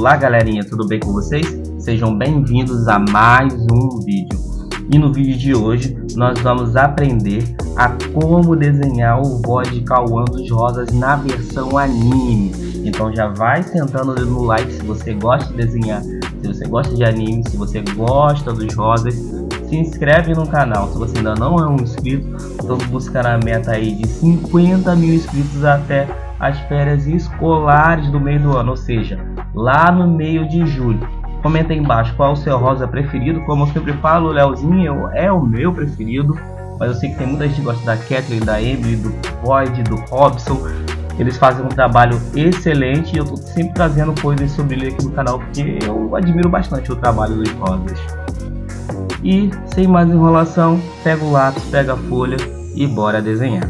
Olá galerinha, tudo bem com vocês? Sejam bem-vindos a mais um vídeo. E no vídeo de hoje nós vamos aprender a como desenhar o Void Cauan dos Rosas na versão anime. Então já vai sentando o dedo no like se você gosta de desenhar, se você gosta de anime, se você gosta dos rosas. Se inscreve no canal se você ainda não é um inscrito. Estamos buscando a meta aí de 50 mil inscritos até as férias escolares do meio do ano, ou seja, lá no meio de julho. Comenta aí embaixo qual é o seu rosa preferido. Como eu sempre falo, o Leozinho é o meu preferido, mas eu sei que tem muita gente que gosta da Kathleen, da Emily, do Void, do Robson. Eles fazem um trabalho excelente e eu tô sempre trazendo coisas sobre ele aqui no canal, porque eu admiro bastante o trabalho dos rosas. E sem mais enrolação, pega o lápis, pega a folha e bora desenhar.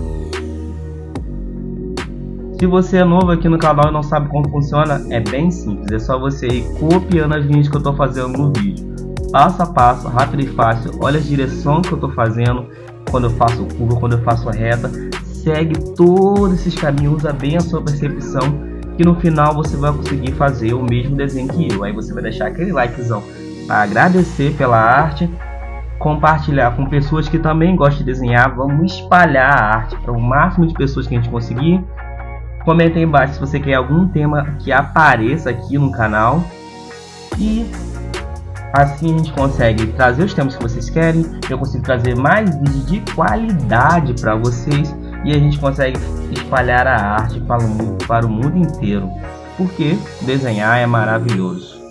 Se você é novo aqui no canal e não sabe como funciona, é bem simples, é só você ir copiando as linhas que eu estou fazendo no vídeo. Passo a passo, rápido e fácil, olha a direção que eu estou fazendo, quando eu faço curva, quando eu faço reta. Segue todos esses caminhos, usa bem a sua percepção, que no final você vai conseguir fazer o mesmo desenho que eu. Aí você vai deixar aquele likezão para agradecer pela arte, compartilhar com pessoas que também gostam de desenhar. Vamos espalhar a arte para o máximo de pessoas que a gente conseguir. Comenta aí embaixo se você quer algum tema que apareça aqui no canal. E assim a gente consegue trazer os temas que vocês querem. Eu consigo trazer mais vídeos de qualidade para vocês. E a gente consegue espalhar a arte para o mundo inteiro. Porque desenhar é maravilhoso.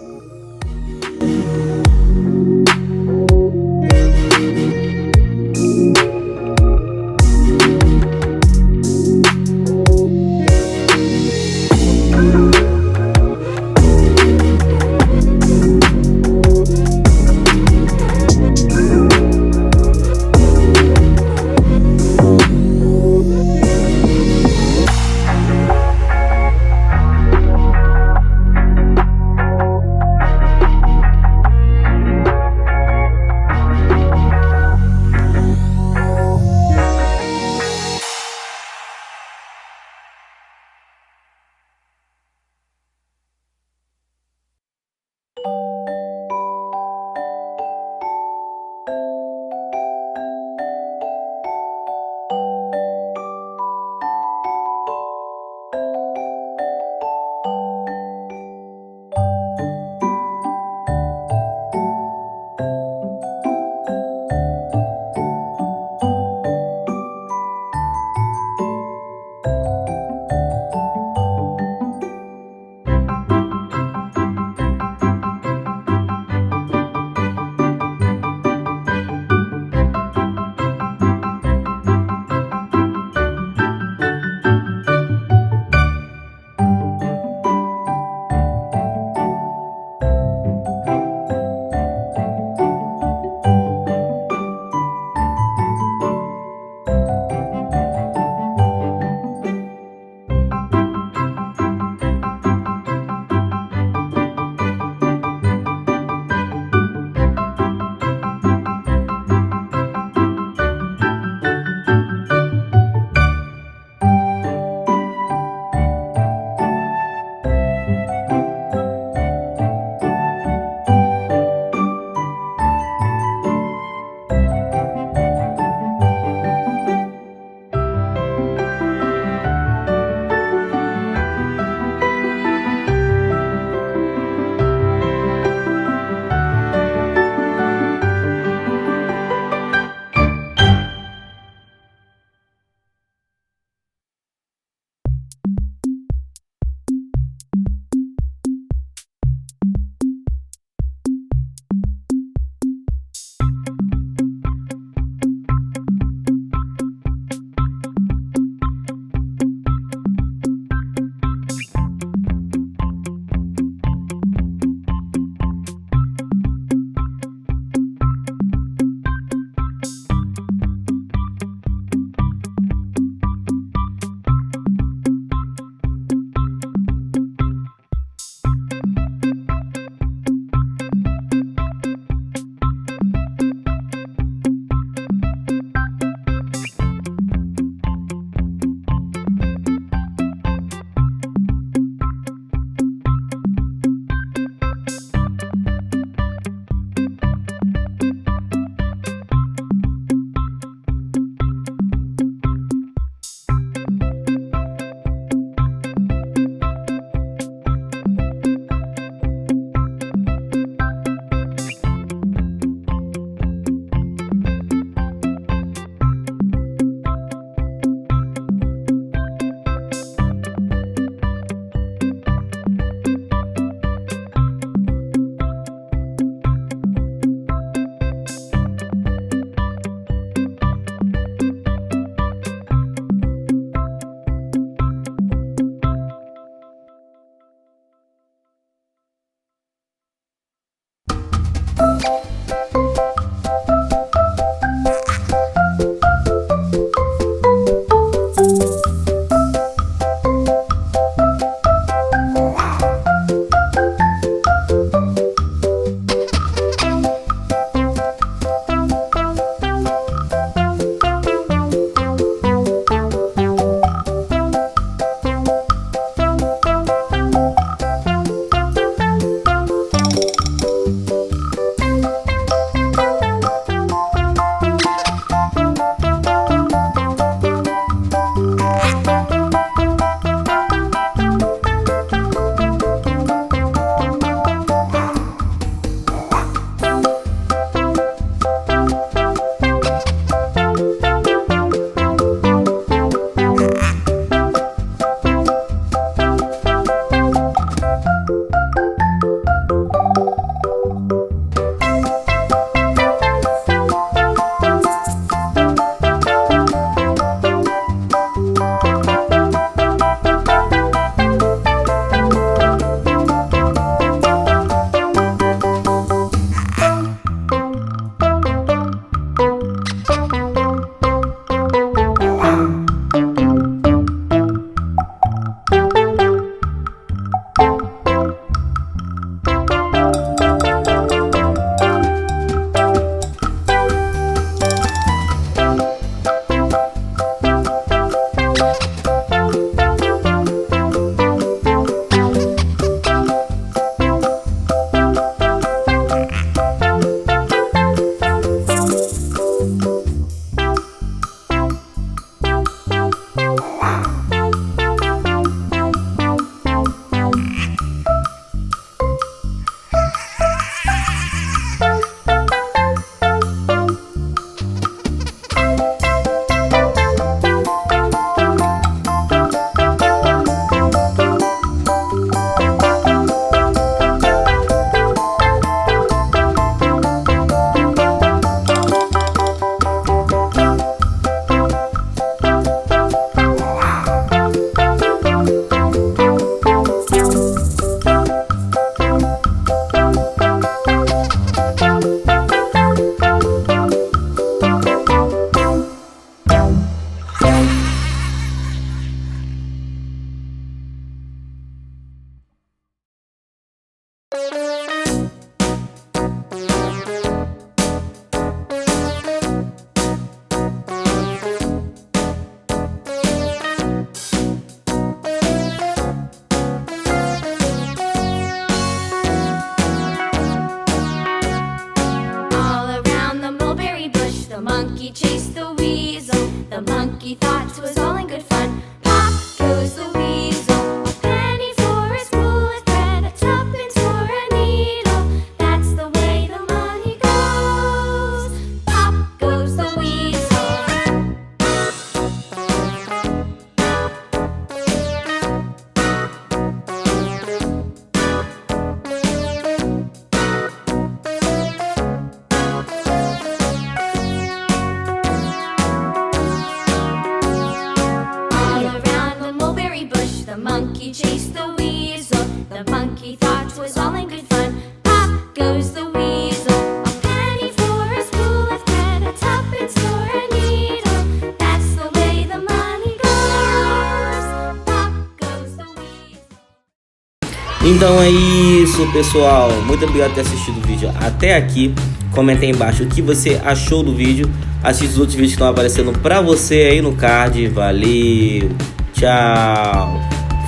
Então é isso, pessoal. Muito obrigado por ter assistido o vídeo até aqui. Comenta aí embaixo o que você achou do vídeo. Assista os outros vídeos que estão aparecendo pra você aí no card. Valeu, tchau,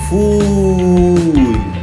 fui.